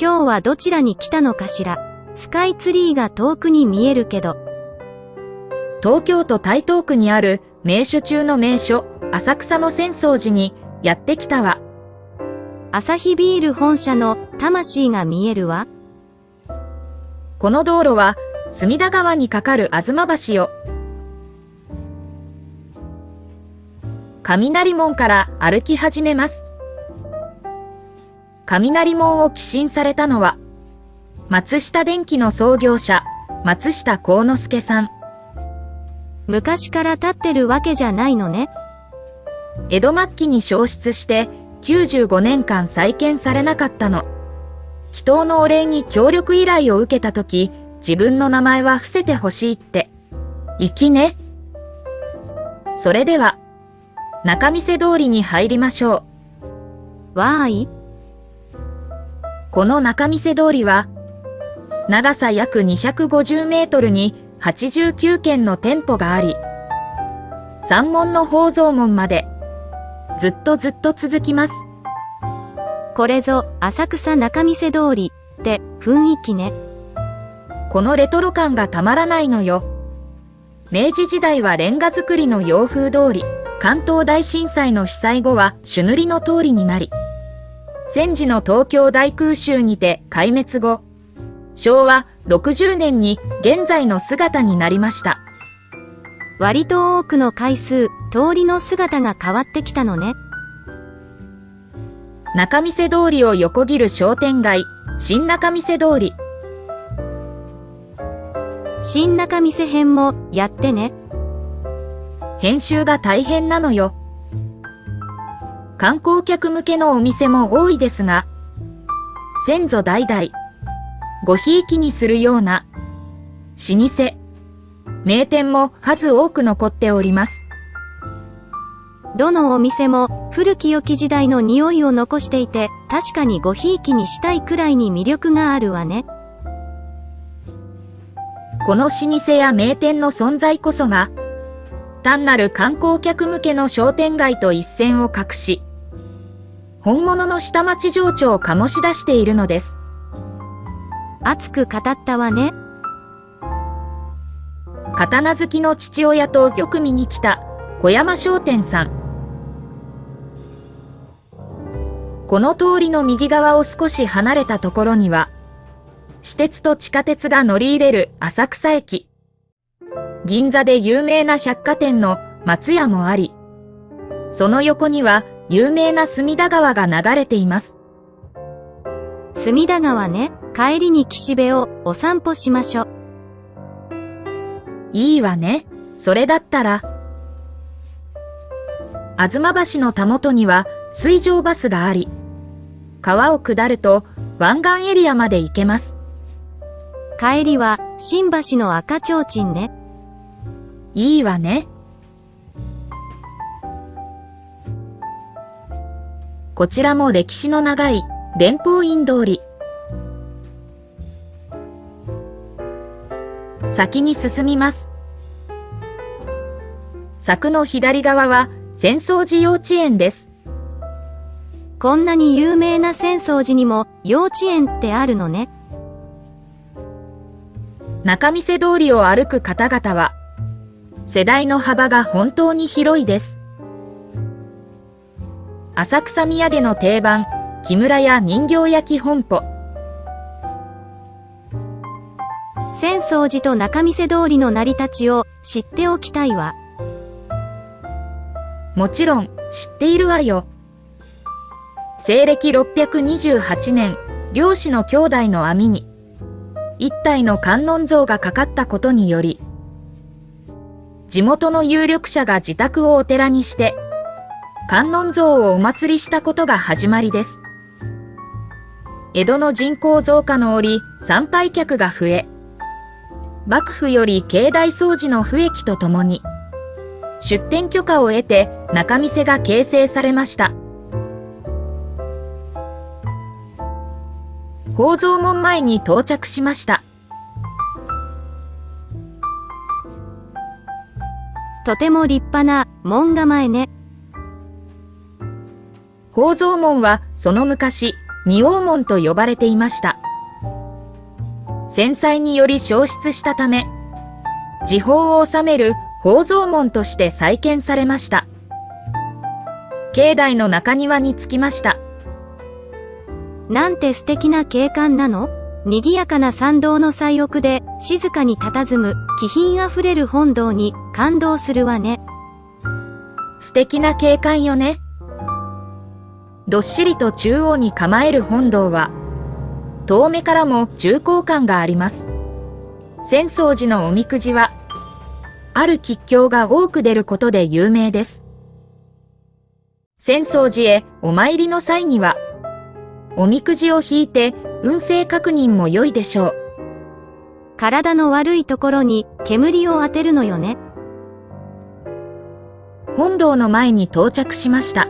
今日はどちらに来たのかしら。スカイツリーが遠くに見えるけど。東京都台東区にある名所中の名所、浅草の浅草寺にやってきたわ。アサヒビール本社の魂が見えるわ。この道路は隅田川に架かる吾妻橋よ。雷門から歩き始めます。雷門を寄進されたのは、松下電器の創業者、松下幸之助さん。昔から建ってるわけじゃないのね。江戸末期に焼失して95年間再建されなかったの。祈祷のお礼に協力依頼を受けたとき、自分の名前は伏せてほしいって。粋ね。それでは、仲見世通りに入りましょう。わーい。この仲見世通りは、長さ約250メートルに89軒の店舗があり、山門の宝蔵門まで、ずっと続きます。これぞ、浅草仲見世通りって雰囲気ね。このレトロ感がたまらないのよ。明治時代はレンガ造りの洋風通り、関東大震災の被災後は朱塗りの通りになり、戦時の東京大空襲にて壊滅後、昭和60年に現在の姿になりました。割と多くの回数、通りの姿が変わってきたのね。仲見世通りを横切る商店街、新仲見世通り。新仲見世編もやってね。編集が大変なのよ。観光客向けのお店も多いですが、先祖代々、ごひいきにするような、老舗、名店も数多く残っております。どのお店も古き良き時代の匂いを残していて、確かにごひいきにしたいくらいに魅力があるわね。この老舗や名店の存在こそが、単なる観光客向けの商店街と一線を画し、本物の下町情緒を醸し出しているのです。熱く語ったわね。刀好きの父親とよく見に来た小山商店さん。この通りの右側を少し離れたところには、私鉄と地下鉄が乗り入れる浅草駅。銀座で有名な百貨店の松屋もあり、その横には有名な隅田川が流れています。隅田川ね。帰りに岸辺をお散歩しましょ。いいわね。それだったら。吾妻橋のたもとには水上バスがあり、川を下ると湾岸エリアまで行けます。帰りは新橋の赤ちょうちんね。いいわね。こちらも歴史の長い伝法院通り。先に進みます。柵の左側は浅草寺幼稚園です。こんなに有名な浅草寺にも幼稚園ってあるのね。仲見世通りを歩く方々は、世代の幅が本当に広いです。浅草土産の定番、木村屋人形焼き本舗。浅草寺と仲見世通りの成り立ちを知っておきたいわ。もちろん知っているわよ。西暦628年、漁師の兄弟の網に一体の観音像がかかったことにより、地元の有力者が自宅をお寺にして観音像をお祭りしたことが始まりです。江戸の人口増加の折、参拝客が増え、幕府より境内掃除の不益とともに出店許可を得て仲見世が形成されました。宝蔵門前に到着しました。とても立派な門構えね。宝蔵門はその昔仁王門と呼ばれていました。戦災により消失したため、時報を収める宝蔵門として再建されました。境内の中庭に着きました。なんて素敵な景観なの？賑やかな参道の最奥で静かに佇む気品あふれる本堂に感動するわね。素敵な景観よね。どっしりと中央に構える本堂は、遠目からも重厚感があります。浅草寺のおみくじは、ある吉凶が多く出ることで有名です。浅草寺へお参りの際には、おみくじを引いて運勢確認も良いでしょう。体の悪いところに煙を当てるのよね。本堂の前に到着しました。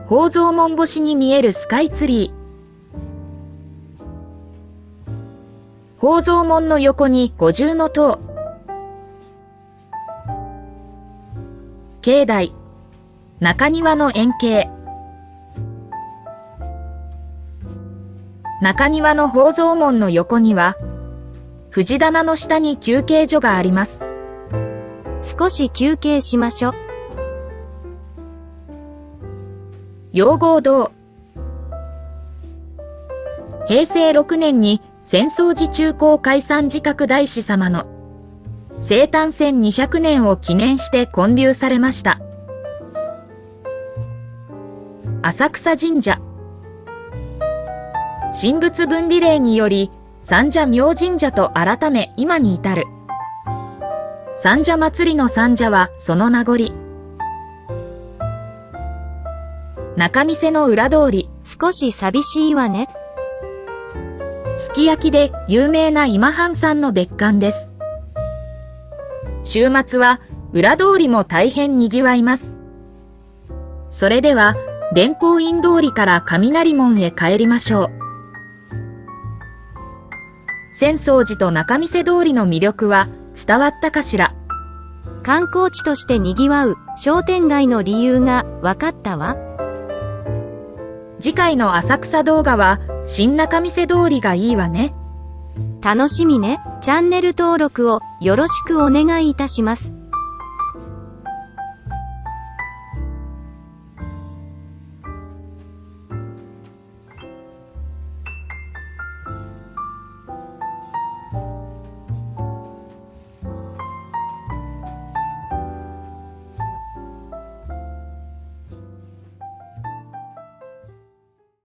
宝蔵門越しに見えるスカイツリー。宝蔵門の横に五重の塔。境内、中庭の円形。中庭の宝蔵門の横には、藤棚の下に休憩所があります。少し休憩しましょ。陽合堂。平成6年に浅草寺中興開山寺覚大師様の生誕1200年を記念して建立されました。浅草神社。神仏分離令により三社明神社と改め今に至る。三社祭りの三社はその名残。仲見世の裏通り。少し寂しいわね。すき焼きで有名な今半さんの別館です。週末は裏通りも大変にぎわいます。それでは伝法院通りから雷門へ帰りましょう。浅草寺と仲見世通りの魅力は伝わったかしら。観光地としてにぎわう商店街の理由が分かったわ。次回の浅草動画は新仲見世通りがいいわね。楽しみね。チャンネル登録をよろしくお願いいたします。